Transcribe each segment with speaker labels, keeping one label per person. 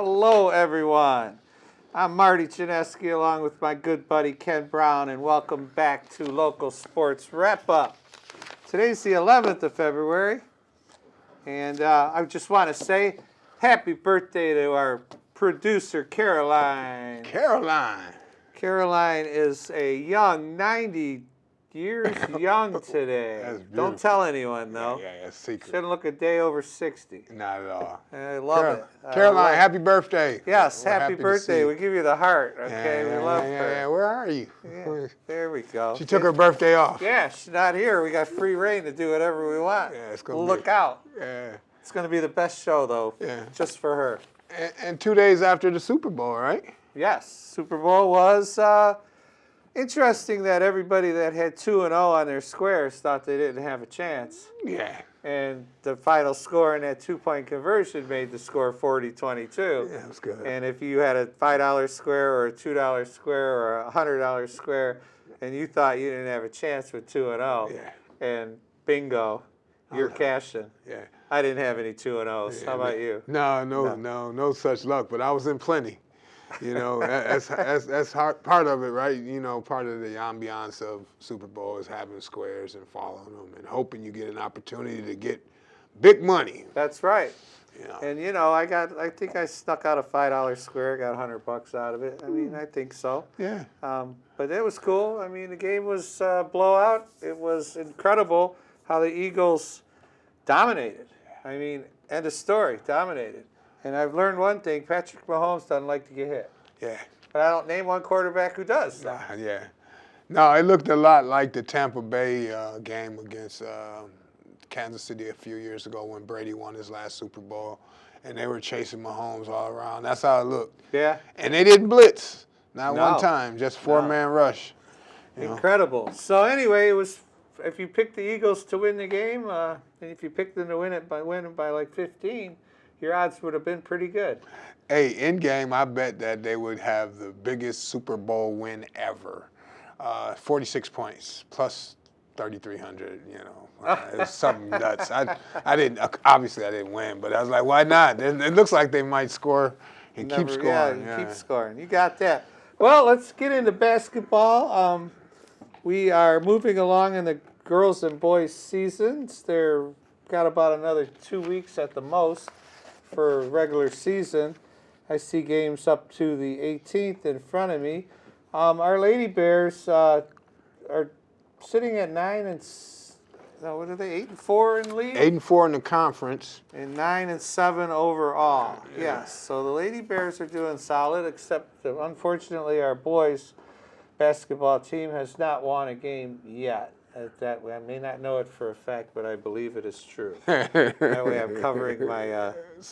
Speaker 1: Hello, everyone. I'm Marty Chinesky along with my good buddy Ken Brown, and welcome back to Local Sports Wrap-Up. Today's the 11th of February, and I just want to say happy birthday to our producer, Caroline. Caroline is a young 90 years young today.
Speaker 2: That's beautiful.
Speaker 1: Don't tell anyone, though.
Speaker 2: Yeah, that's secret.
Speaker 1: Shouldn't look a day over 60.
Speaker 2: Not at all.
Speaker 1: I love it.
Speaker 2: Caroline, happy birthday.
Speaker 1: Yes,
Speaker 2: We're
Speaker 1: happy
Speaker 2: to
Speaker 1: birthday.
Speaker 2: see
Speaker 1: We give you the heart, okay?
Speaker 2: Yeah,
Speaker 1: we love
Speaker 2: yeah,
Speaker 1: her.
Speaker 2: yeah. Where are you?
Speaker 1: Yeah, there we go.
Speaker 2: She took her birthday off.
Speaker 1: Yeah, she's not here. We got free reign to do whatever we want.
Speaker 2: Yeah, it's gonna
Speaker 1: Look
Speaker 2: be,
Speaker 1: out.
Speaker 2: Yeah.
Speaker 1: It's going to be the best show, though,
Speaker 2: Yeah.
Speaker 1: just for her.
Speaker 2: And 2 days after the Super Bowl, right?
Speaker 1: Yes, Super Bowl was interesting that everybody that had 2-0 on their squares thought they didn't have a chance.
Speaker 2: Yeah.
Speaker 1: And the final score in that two-point conversion made the score 40-22.
Speaker 2: Yeah, it was good.
Speaker 1: And if you had a $5 square or a $2 square or a $100 square, and you thought you didn't have a chance with 2-0,
Speaker 2: Yeah.
Speaker 1: and bingo, you're cashing.
Speaker 2: Yeah.
Speaker 1: I didn't have any 2-0s. How about you?
Speaker 2: No such luck. But I was in plenty. You know, that's part of it, right? You know, part of the ambiance of Super Bowl is having squares and following them and hoping you get an opportunity to get big money.
Speaker 1: That's right.
Speaker 2: You know.
Speaker 1: And you know, I think I snuck out a $5 square, got $100 out of it. I mean, I think so.
Speaker 2: Yeah.
Speaker 1: But it was cool. I mean, the game was blowout. It was incredible how the Eagles dominated. I mean, end of story, dominated. And I've learned one thing: Patrick Mahomes doesn't like to get hit.
Speaker 2: Yeah.
Speaker 1: But I don't name one quarterback who does.
Speaker 2: Yeah. No, it looked a lot like the Tampa Bay game against Kansas City a few years ago when Brady won his last Super Bowl, and they were chasing Mahomes all around. That's how it looked.
Speaker 1: Yeah.
Speaker 2: And they didn't blitz, not
Speaker 1: No.
Speaker 2: one time, just four-man rush.
Speaker 1: Incredible. So anyway, it was. If you picked the Eagles to win the game, and if you picked them to win it by like 15. Your odds would have been pretty good.
Speaker 2: Hey, in game, I bet that they would have the biggest Super Bowl win ever. 46 points plus 3,300. You know, it's something nuts. I didn't win, but I was like, why not? It looks like they might score and keep scoring.
Speaker 1: Yeah, keep scoring. You got that. Well, let's get into basketball. We are moving along in the girls and boys seasons. They're got about another 2 weeks at the most for regular season. I see games up to the 18th in front of me. Our Lady Bears are sitting at 8-4 in league?
Speaker 2: 8-4 in the conference.
Speaker 1: And 9-7 overall.
Speaker 2: Yeah.
Speaker 1: Yes, so the Lady Bears are doing solid, except unfortunately our boys basketball team has not won a game yet. That way, I may not know it for a fact, but I believe it is true. That way, I'm covering my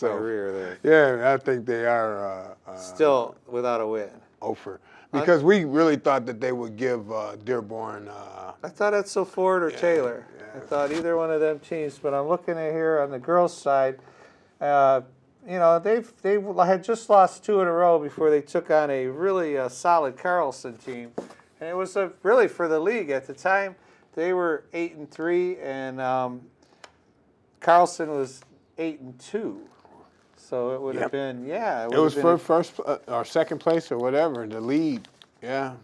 Speaker 1: rear there.
Speaker 2: Yeah, I think they are
Speaker 1: still without a win.
Speaker 2: Over because we really thought that they would give Dearborn.
Speaker 1: I thought Edsel Ford or Taylor.
Speaker 2: Yeah.
Speaker 1: I thought either one of them teams. But I'm looking at here on the girls' side. You know, they had just lost 2 in a row before they took on a really solid Carlson team, and it was really for the league at the time. They were 8-3, and Carlson was 8-2. So it would have been,
Speaker 2: It was for first or second place or whatever in the lead. Yeah.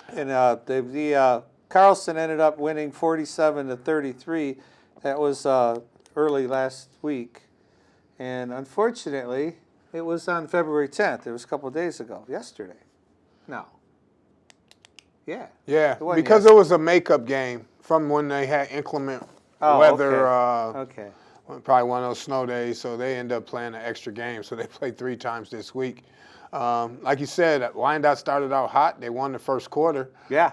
Speaker 1: And the Carlson ended up winning 47-33. That was early last week, and unfortunately, it was on February 10th. It was a couple of days ago. Yesterday. No. Yeah.
Speaker 2: Yeah, because it was a makeup game from when they had inclement weather.
Speaker 1: Okay.
Speaker 2: Probably one of those snow days, so they ended up playing an extra game. So they played 3 times this week. Like you said, Wyandotte started out hot. They won the first quarter.
Speaker 1: Yeah.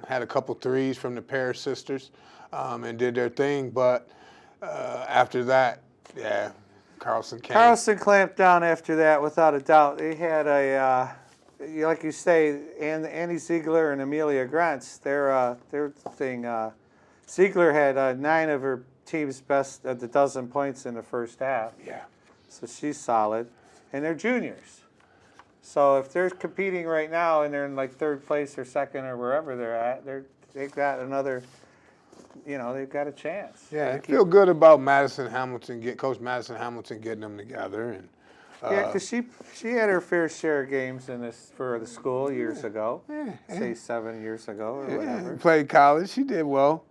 Speaker 2: Had a couple threes from the Paris sisters and did their thing. But after that, yeah, Carlson came.
Speaker 1: Carlson clamped down after that, without a doubt. They had like you say, Annie Ziegler and Amelia Grantz, their thing. Ziegler had 9 of her team's best at the dozen points in the first half.
Speaker 2: Yeah.
Speaker 1: So she's solid. And they're juniors. So if they're competing right now and they're in like 3rd place or 2nd or wherever they're at, they've got another, they've got a chance.
Speaker 2: Yeah, I feel good about Coach Madison Hamilton getting them together. And
Speaker 1: Yeah, because she had her fair share of games in this for the school years ago. Say 7 years ago or whatever.
Speaker 2: Played college. She did well.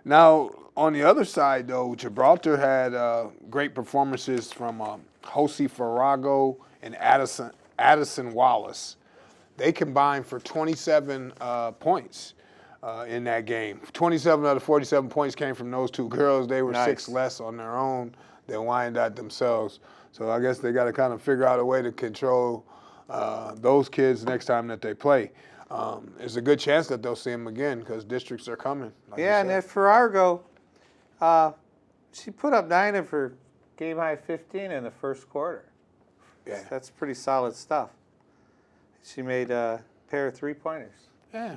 Speaker 2: Now, on the other side, though, Gibraltar had great performances from Josie Farrago and Addison Wallace. They combined for 27 points in that game. 27 out of 47 points came from those two girls. They were 6 less on their own than Wyandotte themselves. So I guess they got to kind of figure out a way to control those kids next time that they play. There's a good chance that they'll see them again because districts are coming.
Speaker 1: Yeah, and at Farrago, she put up 9 of her game-high 15 in the first quarter.
Speaker 2: Yeah.
Speaker 1: That's pretty solid stuff. She made a pair of 3-pointers.
Speaker 2: Yeah.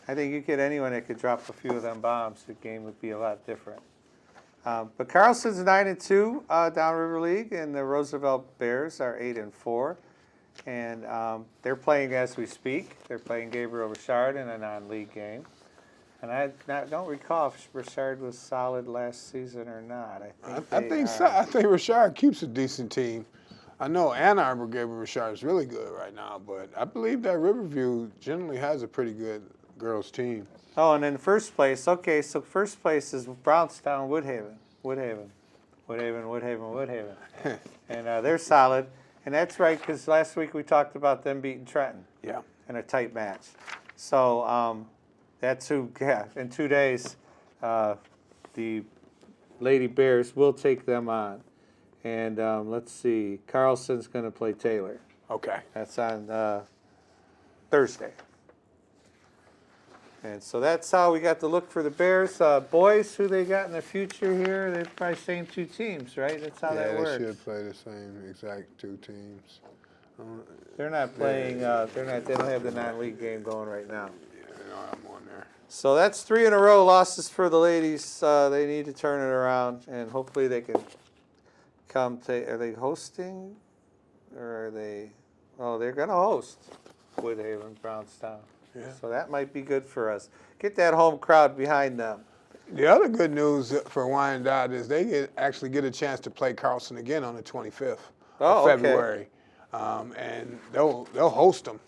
Speaker 1: I think you get anyone that could drop a few of them bombs, the game would be a lot different. But Carlson's 9-2 Downriver League, and the Roosevelt Bears are 8-4. And they're playing as we speak. They're playing Gabriel Richard in a non-league game. And I don't recall if Richard was solid last season or not.
Speaker 2: I think so. I think Richard keeps a decent team. I know Ann Arbor Gabriel Richard is really good right now, but I believe that Riverview generally has a pretty good girls team.
Speaker 1: Oh, and then first place. Okay, so first place is Brownstown Woodhaven. Woodhaven. And they're solid. And that's right, because last week we talked about them beating Trenton.
Speaker 2: Yeah.
Speaker 1: In a tight match. So that's who, in 2 days, the Lady Bears will take them on. And let's see, Carlson's going to play Taylor.
Speaker 2: Okay.
Speaker 1: That's on Thursday. And so that's how we got to look for the Bears. Boys, who they got in the future here, they're probably same 2 teams, right? That's how that works.
Speaker 2: Yeah, they should play the same exact 2 teams.
Speaker 1: They're not playing. They don't have the non-league game going right now.
Speaker 2: Yeah, they don't have one there.
Speaker 1: So that's 3 in a row losses for the ladies. They need to turn it around, and hopefully they can come to. Are they hosting, or are they? Oh, they're going to host Woodhaven, Brownstown.
Speaker 2: Yeah.
Speaker 1: So that might be good for us. Get that home crowd behind them.
Speaker 2: The other good news for Wyandotte is they actually get a chance to play Carlson again on the 25th of February. And they'll host them.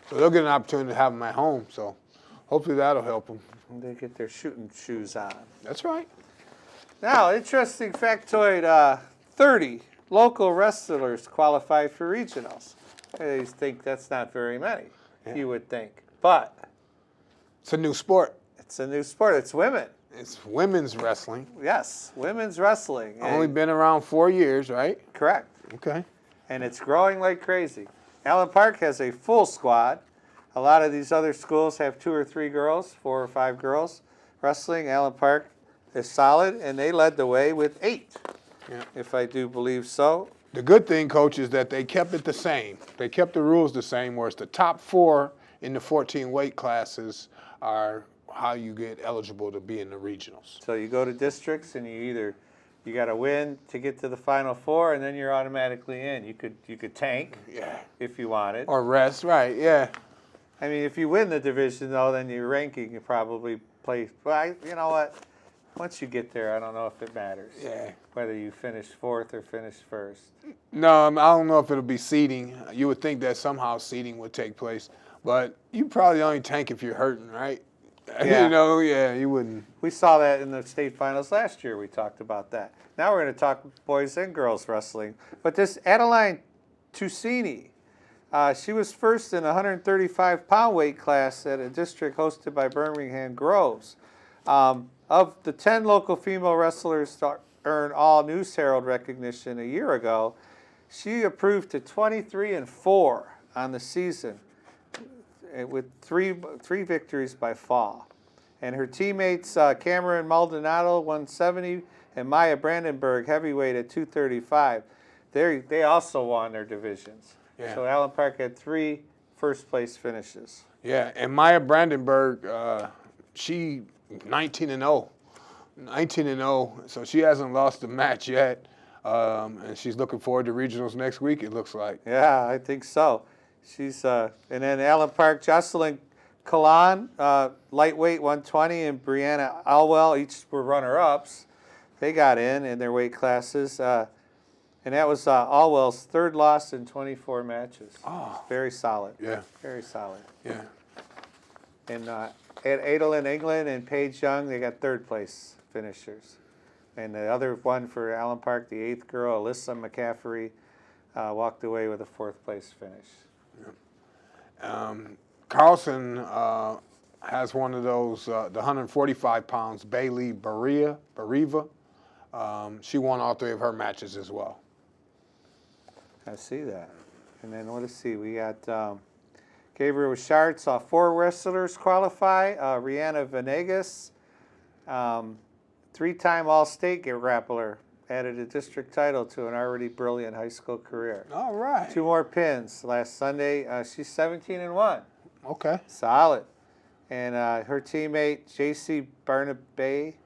Speaker 2: So they'll get an opportunity to have them at home. So hopefully that'll help them.
Speaker 1: They get their shooting shoes on.
Speaker 2: That's right.
Speaker 1: Now, interesting factoid, 30 local wrestlers qualify for regionals. I think that's not very many, you would think. But
Speaker 2: it's a new sport.
Speaker 1: It's a new sport. It's women.
Speaker 2: It's women's wrestling.
Speaker 1: Yes, women's wrestling.
Speaker 2: Only been around 4 years, right?
Speaker 1: Correct.
Speaker 2: Okay.
Speaker 1: And it's growing like crazy. Allen Park has a full squad. A lot of these other schools have 2 or 3 girls, 4 or 5 girls wrestling. Allen Park is solid, and they led the way with 8, if I do believe so.
Speaker 2: The good thing, Coach, is that they kept it the same. They kept the rules the same, whereas the top 4 in the 14 weight classes are how you get eligible to be in the regionals.
Speaker 1: So you go to districts, and you got to win to get to the Final 4, and then you're automatically in. You could tank if you wanted.
Speaker 2: Or rest, right, yeah.
Speaker 1: I mean, if you win the division, though, then your ranking, you probably play. Well, you know what? Once you get there, I don't know if it matters.
Speaker 2: Yeah.
Speaker 1: Whether you finish 4th or finish 1st.
Speaker 2: No, I don't know if it'll be seeding. You would think that somehow seeding would take place. But you probably only tank if you're hurting, right?
Speaker 1: Yeah.
Speaker 2: You wouldn't.
Speaker 1: We saw that in the state finals last year. We talked about that. Now we're going to talk boys and girls wrestling. But this Adeline Tusini, she was first in a 135-pound weight class at a district hosted by Birmingham Groves. Of the 10 local female wrestlers to earn all News Herald recognition a year ago, she improved to 23-4 on the season, with three victories by fall. And her teammates, Cameron Maldonado, 170, and Maya Brandenburg, heavyweight at 235, they also won their divisions. Yeah. So Allen Park had 3 first-place finishes.
Speaker 2: Yeah, and Maya Brandenburg, she 19-0. 19-0, so she hasn't lost a match yet. And she's looking forward to regionals next week, it looks like.
Speaker 1: Yeah, I think so. She's and then Allen Park, Jocelyn Kalan, lightweight 120, and Brianna Alwell, each were runner-ups. They got in their weight classes. And that was Allwell's third loss in 24 matches.
Speaker 2: Oh.
Speaker 1: Very solid.
Speaker 2: Yeah.
Speaker 1: Very solid.
Speaker 2: Yeah.
Speaker 1: And at Adel England and Paige Young, they got third place finishers. And the other one for Allen Park, the 8th girl, Alyssa McCaffrey, walked away with a 4th place finish.
Speaker 2: Carlson has one of those, the 145 pounds, Bailey Bariva. She won all 3 of her matches as well.
Speaker 1: I see that. And then let's see, we got Gabriel Richard saw 4 wrestlers qualify. Rihanna Venegas, 3-time All-State grappler, added a district title to an already brilliant high school career.
Speaker 2: All right.
Speaker 1: 2 more pins last Sunday. She's 17-1.
Speaker 2: Okay.
Speaker 1: Solid. And her teammate, J.C. Barnaby,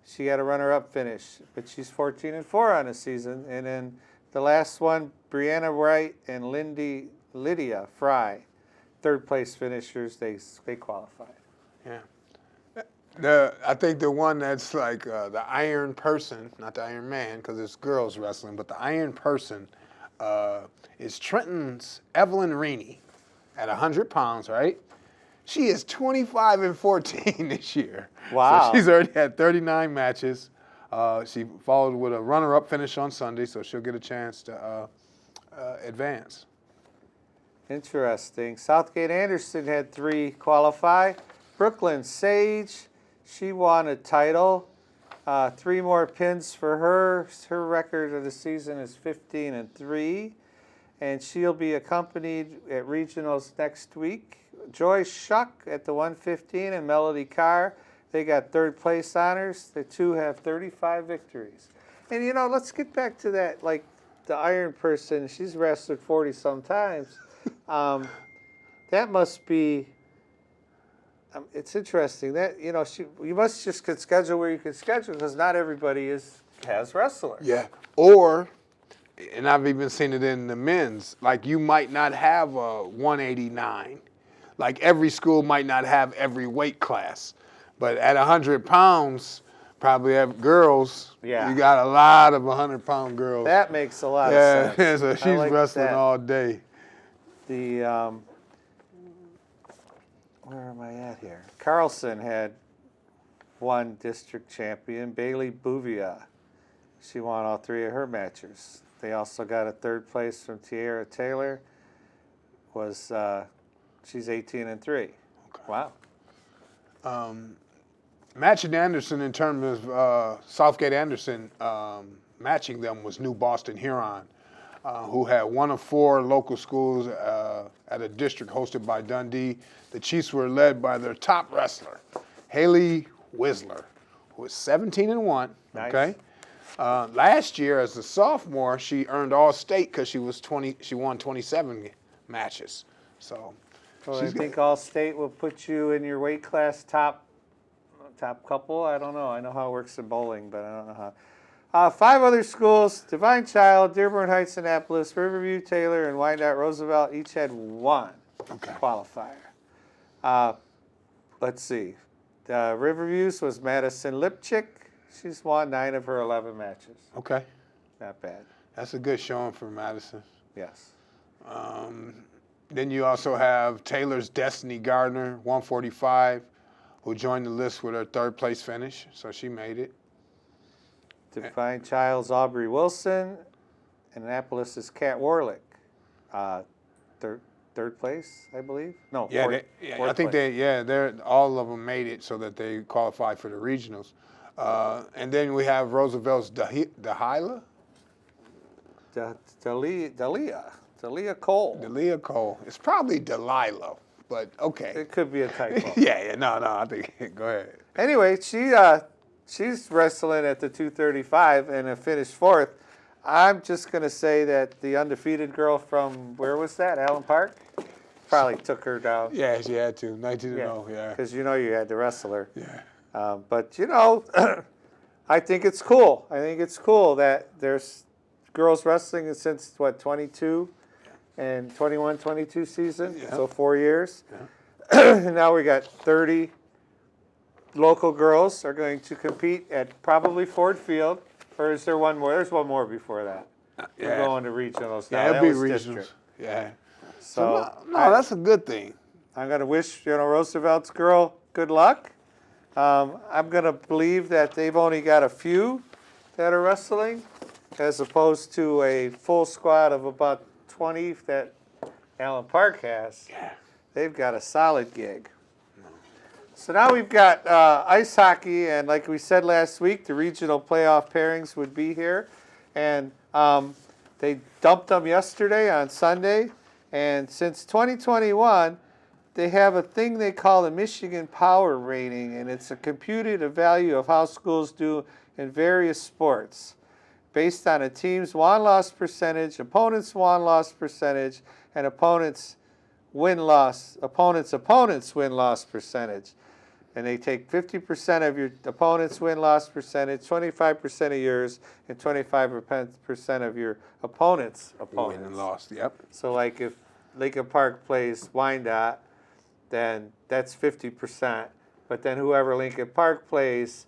Speaker 1: she got a runner-up finish, but she's 14-4 on the season. And then the last one, Brianna Wright and Lydia Fry, 3rd place finishers. They qualified.
Speaker 2: Yeah. I think the one that's like the Iron Person, not the Iron Man, because it's girls wrestling, but the Iron Person is Trenton's Evelyn Reaney at 100 pounds, right? She is 25-14 this year.
Speaker 1: Wow.
Speaker 2: So she's already had 39 matches. She followed with a runner-up finish on Sunday, so she'll get a chance to advance.
Speaker 1: Interesting. Southgate Anderson had 3 qualify. Brooklyn Sage, she won a title. 3 more pins for her. Her record of the season is 15-3. And she'll be accompanied at regionals next week. Joy Shuck at the 115 and Melody Carr. They got 3rd place honors. The 2 have 35 victories. And, you know, let's get back to that, like the Iron Person. She's wrestled 40-some times. That must be, it's interesting. That, you know, you must just could schedule where you can schedule because not everybody has wrestlers.
Speaker 2: Yeah. Or, and I've even seen it in the men's, like you might not have a 189. Like every school might not have every weight class. But at 100 pounds, probably have girls.
Speaker 1: Yeah.
Speaker 2: You got a lot of 100-pound girls.
Speaker 1: That makes a lot of sense.
Speaker 2: So she's
Speaker 1: like
Speaker 2: wrestling
Speaker 1: that.
Speaker 2: all day.
Speaker 1: The, where am I at here? Carlson had 1 district champion, Bailey Bouvier. She won all 3 of her matches. They also got a 3rd place from Tiara Taylor. She's 18-3. Okay. Wow.
Speaker 2: Matching Anderson in terms of Southgate Anderson matching them was New Boston Huron, who had 1 of 4 local schools at a district hosted by Dundee. The Chiefs were led by their top wrestler, Haley Whistler, who was 17-1.
Speaker 1: Nice.
Speaker 2: Okay. Last year, as a sophomore, she earned All-State because she won 27 matches. So.
Speaker 1: Well, I think All-State will put you in your weight class top couple. I don't know. I know how it works in bowling, but I don't know how. 5 other schools, Divine Child, Dearborn Heights, Annapolis, Riverview, Taylor, and Wyandotte Roosevelt each had 1 qualifier. Let's see. Riverview's was Madison Lipchick. She's won 9 of her 11 matches.
Speaker 2: Okay.
Speaker 1: Not bad.
Speaker 2: That's a good showing for Madison.
Speaker 1: Yes.
Speaker 2: Then you also have Taylor's Destiny Gardner, 145, who joined the list with her 3rd place finish, so she made it.
Speaker 1: Divine Child's Aubrey Wilson. Annapolis' Kat Warlick. 3rd place, I believe. No,
Speaker 2: Yeah,
Speaker 1: fourth
Speaker 2: I think
Speaker 1: place.
Speaker 2: they're all of them made it so that they qualified for the regionals. And then we have Roosevelt's Dahila.
Speaker 1: Delia Cole.
Speaker 2: Delia Cole. It's probably Delilah, but okay.
Speaker 1: It could be a typo.
Speaker 2: No, I think, go ahead.
Speaker 1: Anyway, she's wrestling at the 235 and finished 4th. I'm just going to say that the undefeated girl from, where was that, Allen Park? Probably took her down.
Speaker 2: Yeah, she had to, 19-0, yeah.
Speaker 1: Because you know you had to wrestle her.
Speaker 2: Yeah.
Speaker 1: But, you know, I think it's cool. I think it's cool that there's girls wrestling since, 22? And 21-22 season, so 4 years. Yeah. And now we got 30 local girls are going to compete at probably Ford Field. Or is there one more? There's one more before that. We're going to regionals now.
Speaker 2: Yeah,
Speaker 1: That
Speaker 2: it'll be
Speaker 1: was
Speaker 2: regionals.
Speaker 1: district.
Speaker 2: Yeah.
Speaker 1: So
Speaker 2: No, that's a good thing.
Speaker 1: I'm going to wish Roosevelt's girl good luck. I'm going to believe that they've only got a few that are wrestling, as opposed to a full squad of about 20 that Allen Park has.
Speaker 2: Yeah.
Speaker 1: They've got a solid gig. So now we've got ice hockey, and like we said last week, the regional playoff pairings would be here. And they dumped them yesterday on Sunday. And since 2021, they have a thing they call the Michigan Power Rating, and it's a computed value of how schools do in various sports based on a team's won-loss percentage, opponent's won-loss percentage, and opponent's win-loss percentage. And they take 50% of your opponent's win-loss percentage, 25% of yours, and 25% of your opponent's opponents.
Speaker 2: Win and lost, yep.
Speaker 1: So like if Lincoln Park plays Wyandotte, then that's 50%. But then whoever Lincoln Park plays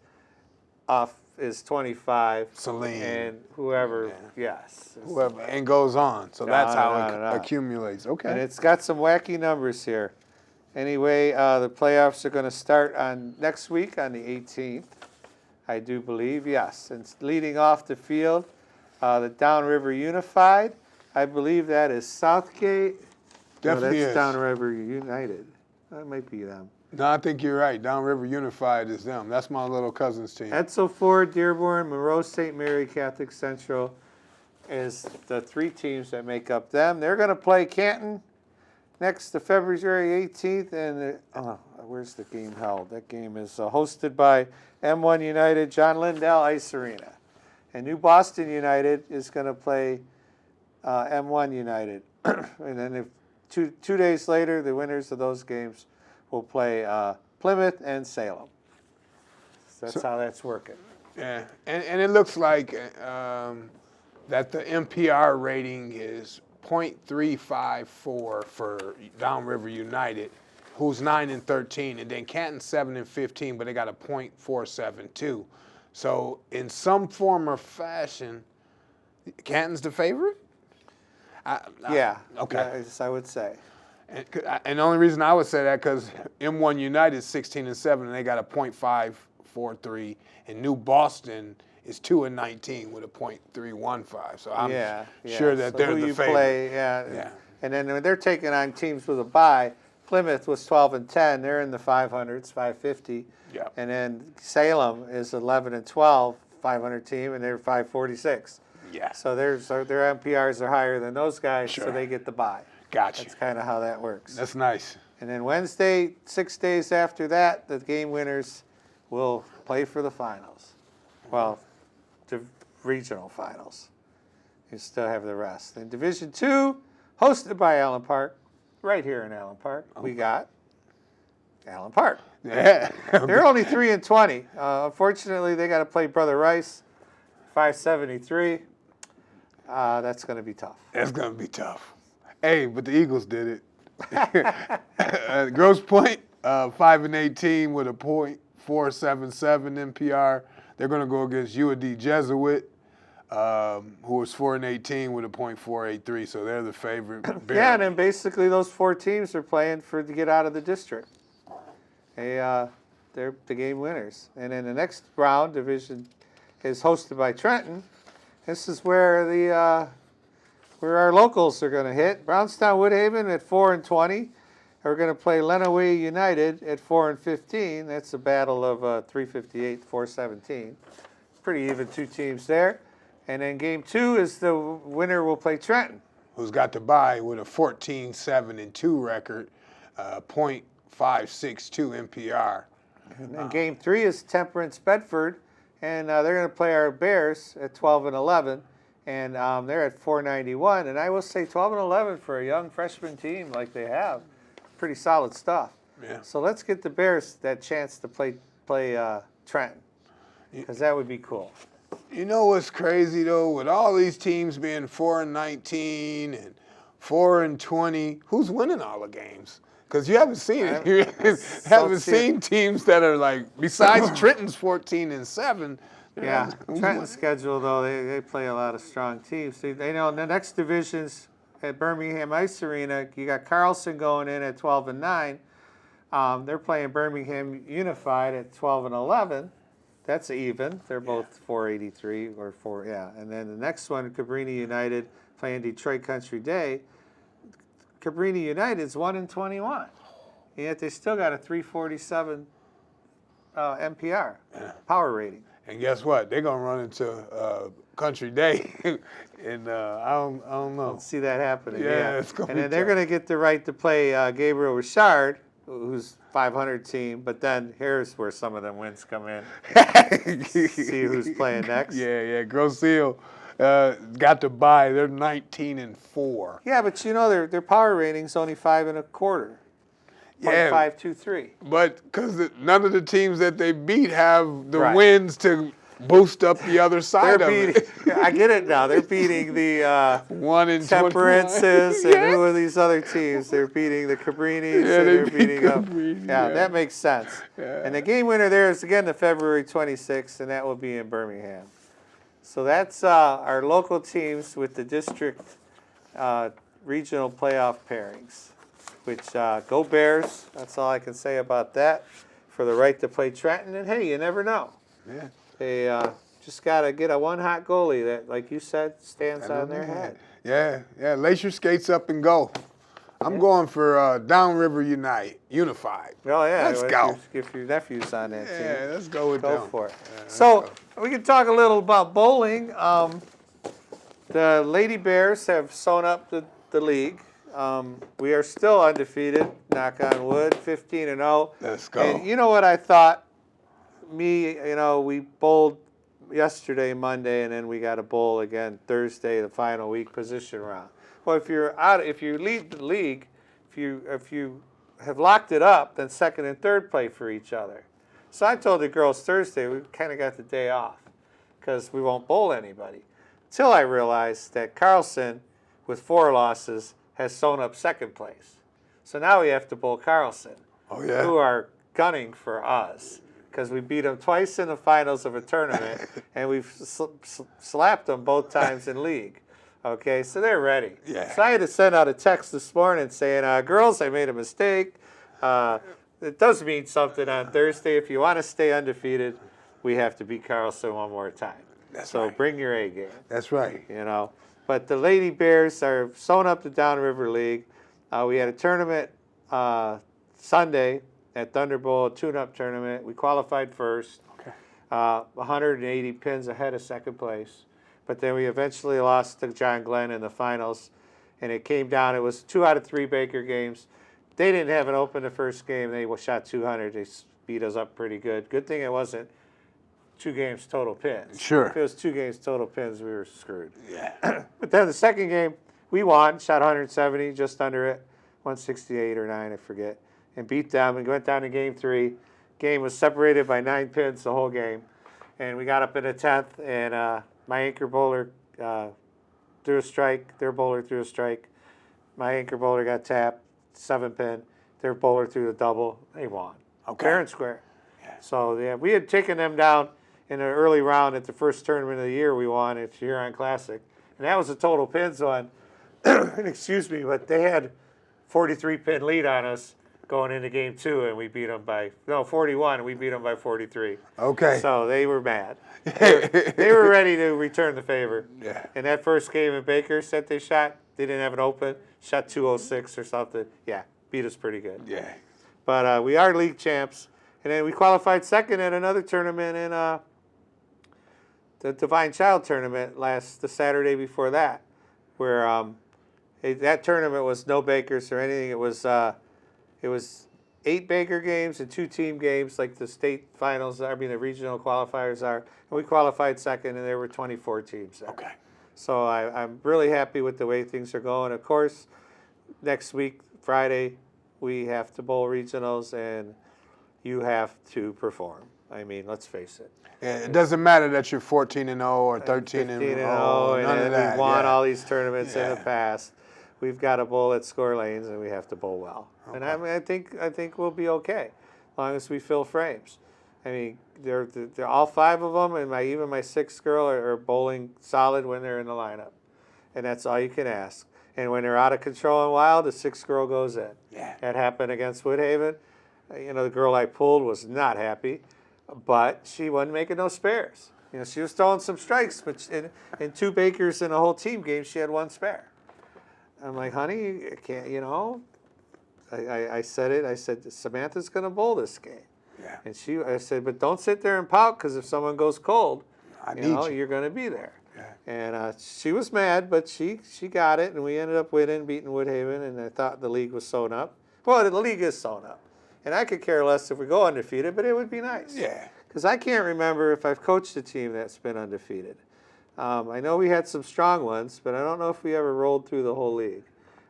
Speaker 1: off is 25.
Speaker 2: Saline.
Speaker 1: And whoever, yes.
Speaker 2: Whoever, and goes on. So that's
Speaker 1: On
Speaker 2: how
Speaker 1: and on and
Speaker 2: it
Speaker 1: on.
Speaker 2: accumulates. Okay.
Speaker 1: And it's got some wacky numbers here. Anyway, the playoffs are going to start on next week on the 18th, I do believe, yes. And leading off the field, the Downriver Unified. I believe that is Southgate.
Speaker 2: Definitely
Speaker 1: no, that's
Speaker 2: is.
Speaker 1: Downriver United. That might be them.
Speaker 2: No, I think you're right. Downriver Unified is them. That's my little cousin's team.
Speaker 1: Etzel Ford, Dearborn, Monroe St. Mary Catholic Central is the three teams that make up them. They're going to play Canton next to February 18th, and where's the game held? That game is hosted by M1 United, John Lindell Ice Arena. And New Boston United is going to play M1 United. And then if two days later, the winners of those games will play Plymouth and Salem. So that's how that's working.
Speaker 2: Yeah, and it looks like that the MPR rating is .354 for Downriver United, who's 9-13, and then Canton 7-15, but they got a .472. So in some form or fashion, Canton's the favorite.
Speaker 1: Yeah.
Speaker 2: Okay.
Speaker 1: Yes, I would say.
Speaker 2: And the only reason I would say that because M1 United is 16-7, and they got a .543, and New Boston is 2-19 with a .315. So I'm sure that
Speaker 1: so
Speaker 2: they're
Speaker 1: who
Speaker 2: the
Speaker 1: you
Speaker 2: favorite.
Speaker 1: play, And then when they're taking on teams with a bye, Plymouth was 12-10. They're in the 500s, 550.
Speaker 2: Yeah.
Speaker 1: And then Salem is 11-12, 500 team, and they're 546.
Speaker 2: Yeah.
Speaker 1: So their MPRs are higher than those guys, so
Speaker 2: Sure.
Speaker 1: they get the bye.
Speaker 2: Gotcha.
Speaker 1: That's kind of how that works.
Speaker 2: That's nice.
Speaker 1: And then Wednesday, 6 days after that, the game winners will play for the finals. Well, the regional finals. You still have the rest. In Division II, hosted by Allen Park, right here in Allen Park, we got Allen Park.
Speaker 2: Yeah.
Speaker 1: They're only 3-20. Unfortunately, they got to play Brother Rice, 573. That's going to be tough.
Speaker 2: That's going to be tough. Hey, but the Eagles did it. Grosse Pointe, 5-18 with a .477 MPR. They're going to go against UAD Jesuit, who was 4-18 with a .483. So they're the favorite.
Speaker 1: Yeah, and then basically those four teams are playing to get out of the district. They're the game winners. And then the next round, division, is hosted by Trenton. This is where where our locals are going to hit. Brownstown Woodhaven at 4-20. We're going to play Lenawee United at 4-15. That's a battle of 358-417. Pretty even two teams there. And then game 2 is the winner will play Trenton.
Speaker 2: Who's got the bye with a 14-7-2 record, .562 MPR.
Speaker 1: And then game 3 is Temperance Bedford, and they're going to play our Bears at 12-11, and they're at 491. And I will say 12-11 for a young freshman team like they have, pretty solid stuff.
Speaker 2: Yeah.
Speaker 1: So let's get the Bears that chance to play Trenton, because that would be cool.
Speaker 2: You know what's crazy though? With all these teams being 4-19 and 4-20, who's winning all the games? Because you haven't seen it. You haven't seen teams that are like, besides Trenton's 14-7,
Speaker 1: Yeah, Trenton's schedule though, they play a lot of strong teams. They know the next divisions at Birmingham Ice Arena. You got Carlson going in at 12-9. They're playing Birmingham Unified at 12-11. That's even. They're both 483 or 4. Yeah, and then the next one, Cabrini United playing Detroit Country Day. Cabrini United's 1-21, and yet they still got a 347 MPR power rating.
Speaker 2: And guess what? They're gonna run into Country Day, and I don't know.
Speaker 1: See that happening.
Speaker 2: Yeah, it's gonna
Speaker 1: and
Speaker 2: be
Speaker 1: then they're
Speaker 2: tough.
Speaker 1: going to get the right to play Gabriel Richard, who's 500 team. But then here's where some of them wins come in. See who's playing next.
Speaker 2: Yeah. Grosse Ile got to buy. They're 19-4.
Speaker 1: Yeah, but you know their power rating's only 5.25.
Speaker 2: Yeah.
Speaker 1: 0.523.
Speaker 2: But because none of the teams that they beat have the
Speaker 1: Right.
Speaker 2: wins to boost up the other side
Speaker 1: They're
Speaker 2: of
Speaker 1: beating.
Speaker 2: it.
Speaker 1: I get it now. They're beating the
Speaker 2: 1-21.
Speaker 1: Temperances and
Speaker 2: Yeah.
Speaker 1: who are these other teams? They're beating the Cabrinis.
Speaker 2: Yeah,
Speaker 1: and
Speaker 2: they
Speaker 1: they're
Speaker 2: beat
Speaker 1: beating up.
Speaker 2: Cabrini,
Speaker 1: Yeah,
Speaker 2: yeah.
Speaker 1: that makes sense.
Speaker 2: Yeah.
Speaker 1: And the game winner there is again the February 26th, and that will be in Birmingham. So that's our local teams with the district regional playoff pairings. Which go Bears. That's all I can say about that. For the right to play Trenton, and hey, you never know.
Speaker 2: Yeah.
Speaker 1: They just got to get a one hot goalie that, like you said, stands on their head.
Speaker 2: Yeah. Lace your skates up and go. I'm going for Downriver Unified.
Speaker 1: Oh yeah,
Speaker 2: Let's go.
Speaker 1: If your nephew's on that
Speaker 2: Yeah,
Speaker 1: team,
Speaker 2: let's go with
Speaker 1: go
Speaker 2: them.
Speaker 1: for it.
Speaker 2: Yeah, let's
Speaker 1: So
Speaker 2: go.
Speaker 1: we can talk a little about bowling. The Lady Bears have sewn up the league. We are still undefeated. Knock on wood, 15-0.
Speaker 2: Let's go.
Speaker 1: And you know what I thought? We bowled yesterday, Monday, and then we got a bowl again Thursday, the final week position round. Well, if you lead the league, if you have locked it up, then second and third play for each other. So I told the girls Thursday we kind of got the day off because we won't bowl anybody. Till I realized that Carlson, with 4 losses, has sewn up second place. So now we have to bowl Carlson,
Speaker 2: Oh, yeah.
Speaker 1: who are gunning for us because we beat them twice in the finals of a tournament, and we've slapped them both times in league. Okay, so they're ready.
Speaker 2: Yeah.
Speaker 1: So I had to send out a text this morning saying, girls, I made a mistake. It does mean something on Thursday. If you want to stay undefeated, we have to beat Carlson one more time. So
Speaker 2: right.
Speaker 1: bring your A game.
Speaker 2: That's right.
Speaker 1: But the Lady Bears are sewn up the Downriver League. We had a tournament Sunday at Thunderbolt, a tune-up tournament. We qualified first.
Speaker 2: Okay.
Speaker 1: 180 pins ahead of second place. But then we eventually lost to John Glenn in the finals. And it came down. It was 2 out of 3 Baker games. They didn't have it open the first game. They shot 200. They beat us up pretty good. Good thing it wasn't 2 games total pins.
Speaker 2: Sure.
Speaker 1: If it was 2 games total pins, we were screwed.
Speaker 2: Yeah.
Speaker 1: But then the second game, we won, shot 170, just under it, 168 or 9, I forget, and beat them and went down to game 3. Game was separated by 9 pins the whole game. And we got up in the 10th, and my anchor bowler threw a strike. Their bowler threw a strike. My anchor bowler got tapped, 7 pin. Their bowler threw the double. They won.
Speaker 2: Okay.
Speaker 1: Fair and square. Yeah. So yeah, we had taken them down in an early round at the first tournament of the year we won at Huron Classic. And that was a total pins one. Excuse me, but they had 43 pin lead on us going into game 2, and we beat them by 41, and we beat them by 43.
Speaker 2: Okay.
Speaker 1: So they were mad. They were ready to return the favor.
Speaker 2: Yeah.
Speaker 1: In that first game in Baker said they shot, they didn't have it open, shot 206 or something. Yeah, beat us pretty good.
Speaker 2: Yeah.
Speaker 1: But we are league champs. And then we qualified second at another tournament in the Divine Child tournament the Saturday before that, where that tournament was no Bakers or anything. It was 8 Baker games and 2 team games like the state finals, the regional qualifiers are. And we qualified second, and there were 24 teams there.
Speaker 2: Okay.
Speaker 1: So I'm really happy with the way things are going. Of course, next week, Friday, we have to bowl regionals, and you have to perform. I mean, let's face it.
Speaker 2: Yeah, it doesn't matter that you're 14-0 or 13-0.
Speaker 1: 15-0,
Speaker 2: None of
Speaker 1: and
Speaker 2: that.
Speaker 1: we've won
Speaker 2: yeah.
Speaker 1: all these tournaments in the
Speaker 2: Yeah.
Speaker 1: past. We've got to bowl at score lanes, and we have to bowl well. And I think we'll be okay, as long as we fill frames. I mean, they're all 5 of them, and even my 6th girl are bowling solid when they're in the lineup, and that's all you can ask. And when they're out of control and wild, the 6th girl goes in.
Speaker 2: Yeah.
Speaker 1: That happened against Woodhaven. You know, the girl I pulled was not happy, but she wasn't making no spares. You know, she was throwing some strikes, but in 2 Bakers in a whole team game, she had 1 spare. I'm like, honey, you can't, you know. I said it. I said, Samantha's going to bowl this game.
Speaker 2: Yeah.
Speaker 1: And I said, but don't sit there and pout, because if someone goes cold,
Speaker 2: you.
Speaker 1: you're going to be there.
Speaker 2: Yeah.
Speaker 1: And she was mad, but she got it, and we ended up winning, beating Woodhaven, and I thought the league was sewn up. Well, the league is sewn up. And I could care less if we go undefeated, but it would be nice.
Speaker 2: Yeah.
Speaker 1: Because I can't remember if I've coached a team that's been undefeated. I know we had some strong ones, but I don't know if we ever rolled through the whole league.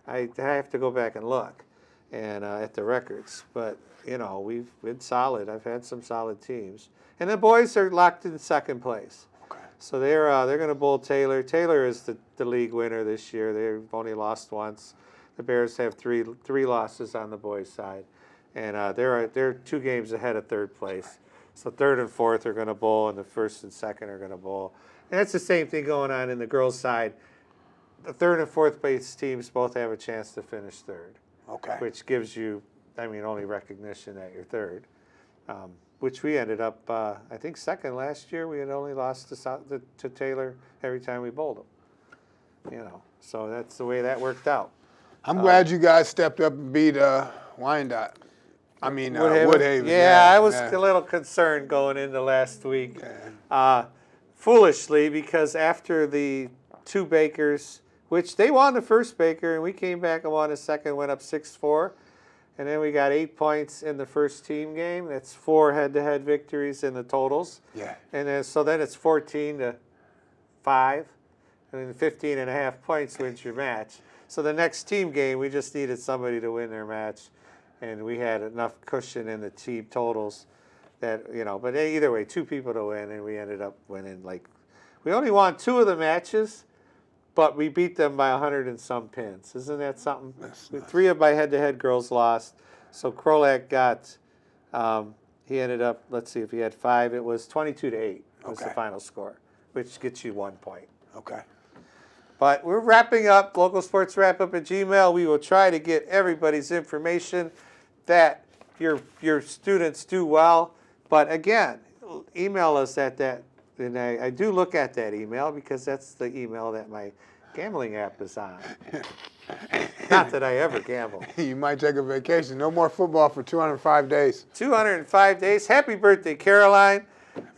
Speaker 1: I have to go back and look and at the records. But, you know, we've been solid. I've had some solid teams. And the boys are locked in 2nd place.
Speaker 2: Okay.
Speaker 1: So they're going to bowl Taylor. Taylor is the league winner this year. They've only lost once. The Bears have three losses on the boys' side. And they're 2 games ahead of 3rd place. So 3rd and 4th are going to bowl, and the 1st and 2nd are going to bowl. And that's the same thing going on in the girls' side. The 3rd and 4th place teams both have a chance to finish 3rd.
Speaker 2: Okay.
Speaker 1: Which gives you, only recognition that you're 3rd. Which we ended up, I think, 2nd last year. We had only lost to Taylor every time we bowled them. You know, so that's the way that worked out.
Speaker 2: I'm glad you guys stepped up and beat Wyandotte. Woodhaven.
Speaker 1: Yeah, I was a little concerned going into last week. Foolishly, because after the 2 Bakers, which they won the 1st Baker, and we came back and won the 2nd, went up 6-4. And then we got 8 points in the 1st team game. That's 4 head-to-head victories in the totals.
Speaker 2: Yeah.
Speaker 1: And then it's 14-5. And then 15.5 points wins your match. So the next team game, we just needed somebody to win their match. And we had enough cushion in the team totals that, you know, but either way, 2 people to win, and we ended up winning. We only won 2 of the matches, but we beat them by 100 and some pins. Isn't that something?
Speaker 2: That's nice.
Speaker 1: 3 of my head-to-head girls lost. So Krolak got, he ended up, let's see, if he had 5, it was 22-8 was the final score, which gets you 1 point.
Speaker 2: Okay.
Speaker 1: But we're wrapping up, Local Sports Wrap Up at Gmail. We will try to get everybody's information that your students do well. But again, email us at that. And I do look at that email because that's the email that my gambling app is on. Not that I ever gamble.
Speaker 2: You might take a vacation. No more football for 205 days.
Speaker 1: 205 days. Happy birthday, Caroline,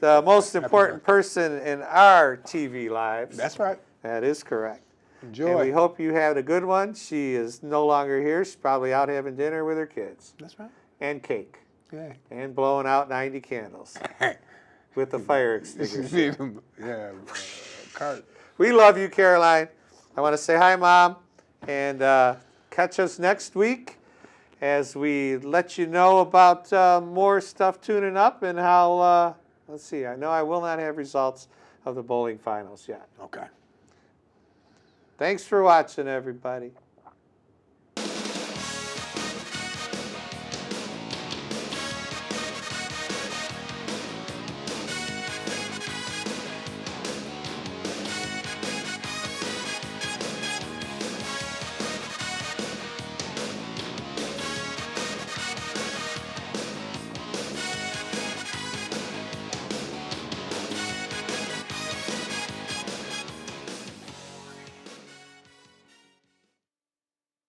Speaker 1: the most important person in our TV lives.
Speaker 2: That's right.
Speaker 1: That is correct.
Speaker 2: Enjoy.
Speaker 1: And we hope you had a good one. She is no longer here. She's probably out having dinner with her kids.
Speaker 2: That's right.
Speaker 1: And cake.
Speaker 2: Yeah.
Speaker 1: And blowing out 90 candles with the fire extinguisher.
Speaker 2: Cart.
Speaker 1: We love you, Caroline. I want to say hi, Mom. And catch us next week as we let you know about more stuff tuning up and how, let's see, I know I will not have results of the bowling finals yet.
Speaker 2: Okay.
Speaker 1: Thanks for watching, everybody.